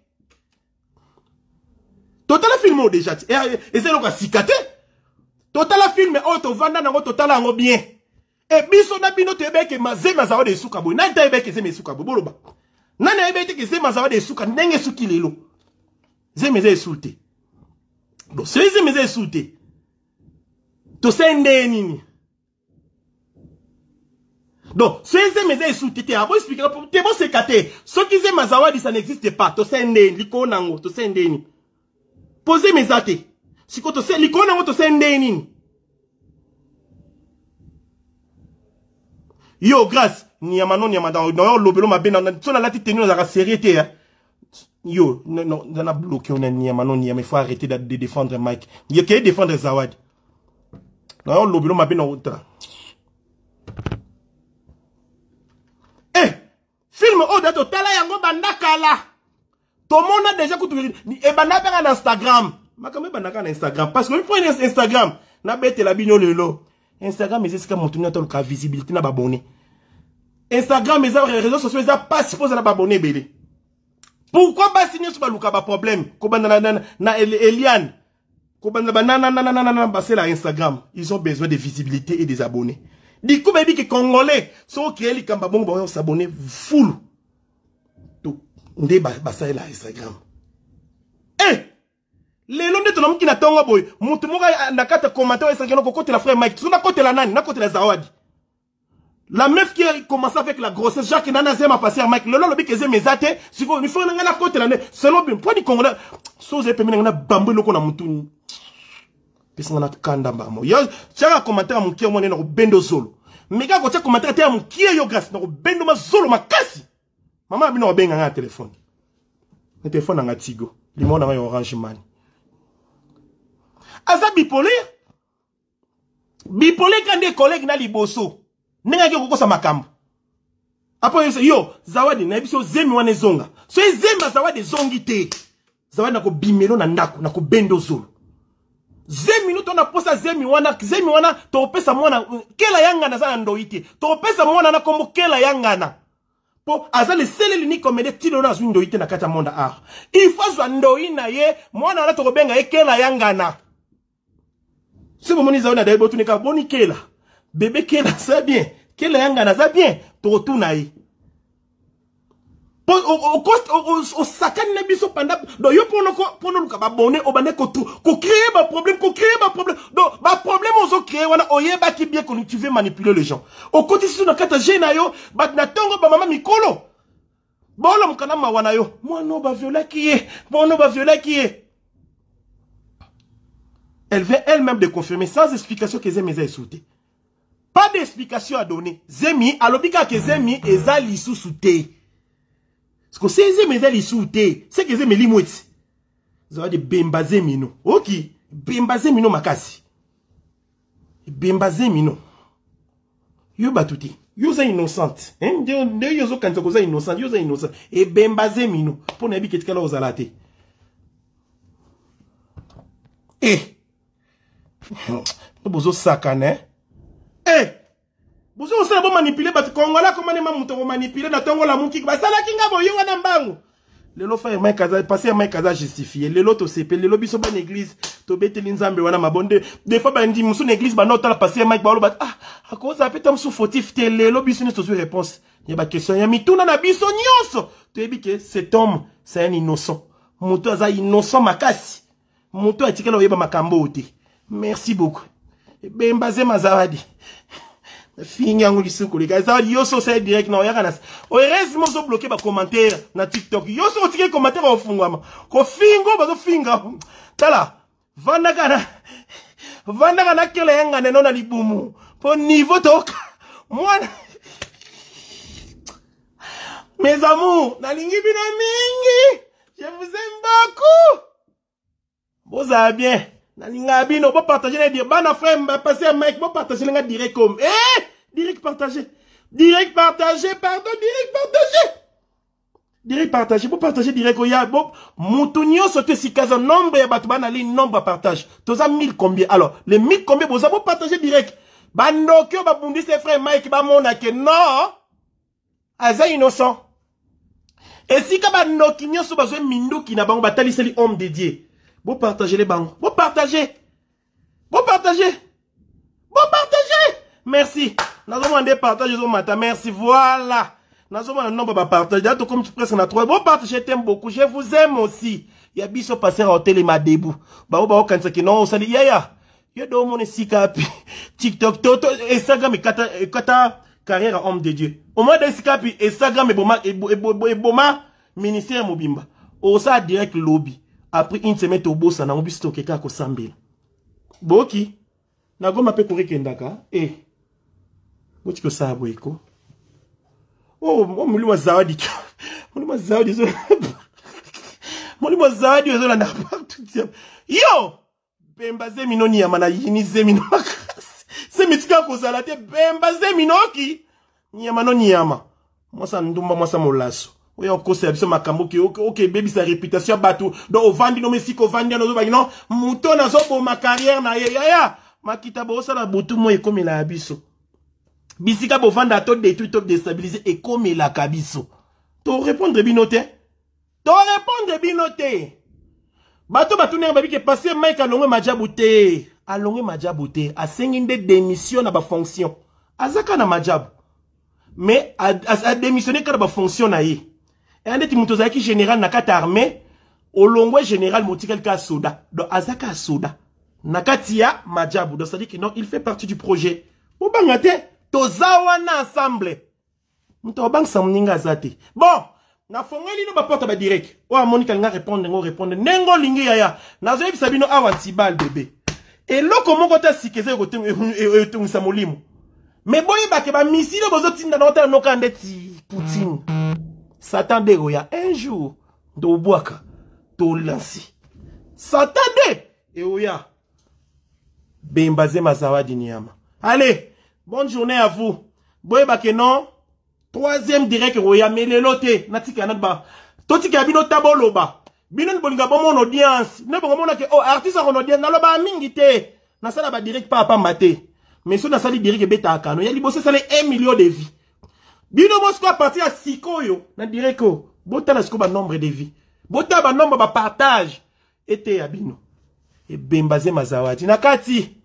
total film au déjà et c'est donc à sikate total film au to vanda na total en bien. Et biso na bino tebe ke mazema Zawadi suka boy. Na tebe ke zeme suka boy boloba. Na na ebe ke zema Zawadi suka ndenge suki lelo. Zeme ze insulté. Donc c'est zeme ze insulté. To sende nini. Donc c'est zeme ze insulté te abo expliquer pour te bon se kate. Ce qui zema Zawadi ça n'existe pas. To sende liko nango to sende ni. Posez mes athées. Si ko to sende liko nango to sende nini. Yo, grâce, Niamano, Niamadan, non, l'obélo m'a bien, on a la tête tenue dans la sériété, yo, non, on a bloqué, on a Niamano, Niam, il faut arrêter de défendre Mike. Il y a qu'à défendre Zawadi. Non, l'obélo m'a bien, eh, film, oh, dato, tala yango bandakala. Tout le monde a déjà coupé, et bandaka na Instagram. Ma quand même bandaka na Instagram, parce que le point Instagram, na bête la bino lelo. Instagram, mais c'est ce que mon tournoi a visibilité n'a pas abonné. Instagram, mes réseaux sociaux, ils ont pas supposé n'a pas abonné, belé. Pourquoi pas signer sur le problème? Na Eliane. C'est la Instagram. Ils ont besoin de visibilité et des abonnés. Du coup, baby, que Congolais, sont créés les Kambabong, vont s'abonner full. Tout. On débat, ça, la Instagram. Eh! Les longs de ton homme qui n'a pas boy, Moutoumouga n'a qu'à te commenter au Instagram côté la frère Mike, tu n'as côté la nani, n'a côté la Zawadi. La meuf qui a commencé avec la grossesse, Jacques Nana Zema passé à Mike, le lobby qui est mes athées, c'est qu'on il faut la côté la nani, selon bien, pour les Congolais, sans épée, on a bambou le qu'on a moutouni. Puis on a kanda bamo. Yo, tiens un commentaire à mon qui est mon nom bendo solo. Mais quand tu as commenté à mon qui est yo grâce, non bendo ma solo ma kasi. Maman a bien on benga un téléphone. Le téléphone en a tigo, le monde a orange man. Aza bipolaire. Bipolaire quand des collègues na liboso. Nenga kiko kosa makambo. Après yo, Zawadi na biso zemi wane zonga. So zemi Zawadi zongi te. Zawadi na ko bimelo na ndako, na ko bendo zolo. Zemi minuto na posa zemi wana to pesa mwana kela yanga na za ndoite. To pesa mwana na kombo kela yanga na. Po aza le sele lini komede tilo na zwi ndoite na kata monda ah. Il faut zo ndoina ye mwana na to benga ye kela yanga na. Ce moment ils ont d'ailleurs botu neka boni kela. Bébé kela ça bien. Kela yanga ça bien. To retourna yi. Au sakane ne biso panda do yo pono luka ba bonne o bane ko créer ba problème donc ba problème ozo créer wana oyeba ki bien que tu veux manipuler les gens au côté sur na kata jena yo ba na tongo ba mama mikolo bolo mukana mawana yo mono ba viola qui est elle vient elle-même de confirmer sans explication que Zemi a sauté. Pas d'explication à donner. Zemi alobika que Zemi eza lisu souté. Parce que c'est Zemi eza lisu souté. C'est que Zemi limoueti. Zawa de Bemba Zemino. Ok. Bemba Zemino makasi. Bemba Zemino. Yo batuti. Yo za innocente. Hein? De yo zo kanza koza innocente. Yo za innocente. Et Bemba Zemino. Pour nabi ketikala ozalate. Eh. Bozo sakane. Eh. Bozo osala bo manipuler bat kongola comment les mamuto bo manipuler na tongo la muki ba sala kinga bo yo wana mbangu. Lelo fa mai kaza passer mai kaza justifier. Lelo to sepe lelo biso ba église to beteli nzambe wana mabonde. Des fois ba ndi musu na église ba nota la passer mai ba lo bat ah à cause apeta musu fautif te lelo biso ni to réponse. Il y a ba question ya mituna na biso nyonso. To ebi que cet homme c'est un innocent. Muto aza innocent makasi. Muto atikela oyeba makambo ote. Merci beaucoup. Bembaze mazawadi. Finga ngulisuko les gars. Zawadi yoso c'est direct na oyaka nas. Heureusement so bloquer ba commentaire na TikTok. Yoso otike commentaire au fungwama. Ko fingo bazo finga. Tala. Vanda kana kele yanga neno na libumu. Po niveau toka. Moi mes amours, na lingi bina mingi. Je vous aime beaucoup. Vous allez bien. Nalinga bino bo partager na dire bana frère m'a passer un mic bo partager nga direct comme direct partager bo partager direct ya bo mutunyo sote sikaza nombre ya batu bana li nombre partage toza 1000 combien alors les 1000 combien boza bo partager direct bandokyo ba bundi ses frères Mike ba mona que non aza innocent et si ka bandoki nyoso bazwe minduki na bango batali seli homme dédié. Vous partagez les bancs. Vous partagez. Merci. Nous avons demandé partage au matin. Merci. Voilà. Nous avons un nombre de partage. D'ailleurs, comme tu presses, on a trois. Vous partagez, t'aime beaucoup. Je vous aime aussi. Il y a biso passer à hôtel et ma début. Bah, quand c'est que non, ça dit, ya. Il y a deux mon sikapi. TikTok, Toto, Instagram et kata carrière homme de Dieu. Au moins, des sikapi, Instagram et boma, ministère Mobimba. Au ça, direct lobby. Après une semaine au boss na obisto keka ko sambela. Boki na goma pe kuri kendaka Boki ko sabo iko. Mulima zawadi. Mulima zawadi zo. Mulima zawadi zo na partout. Yo! Bemba Zemino ni amana yini Zemino. Semitika ko salate Bemba Zemino ki. Ni amano ni ama. Mwasa ndumba mwasa molaso. Oui, on conseille absolument makambo qui ok baby sa réputation bateau donc au vandi no mesiko vandi no ba non mouton na zo bo ma carrière na ya makita bo sala botu mo e comme la abiso bisika bo vanda to détruire to déstabiliser et comme la kabiso to répondre binoté bato ne ba bi ke passer Mike alongwe majabouté a senginde démission na ba fonction azaka na majabu mais a démissionné quand ba fonction na ye. Et un des Timotozaki général nakata armée, au longwe général motikel ka soda. Donc azaka soda. Nakatia majabu. Donc ça dit que non, il fait partie du projet. Ou bangate, tozawana ensemble. Mouto bang samninga zate. Bon, na fongeli no ba porte ba direct. O Monica nga répondre. Nengo lingi yaya. Na zo yebisa bino awantibal bébé. Et loko moko ta sikeze ko tungu samolimo. Mais boye ba ke ba misile bozo tinda na hôtel no kandeti Poutine. Satan de oya un jour do boaka to lanci. Satan de et oya Bembaze mazawadi niyama. Allez, bonne journée à vous. Boye ba ke non. Troisième direct oya melelote natika natba. Totika bino taboloba. Bino bolinga bon audience. Ne bon mona ke oh artiste en audience na loba mingi te. Na sala ba direct pa mate. Mais so na sali direct beta akano. Ya liboso sale 1 million de vies. Bino mosko a partir à Sikoyo, na direct ko, bota la ba nombre de vies. Bota ba nombre ba partage. Ete ya bino. E Bembaze mazawadi. Nakati.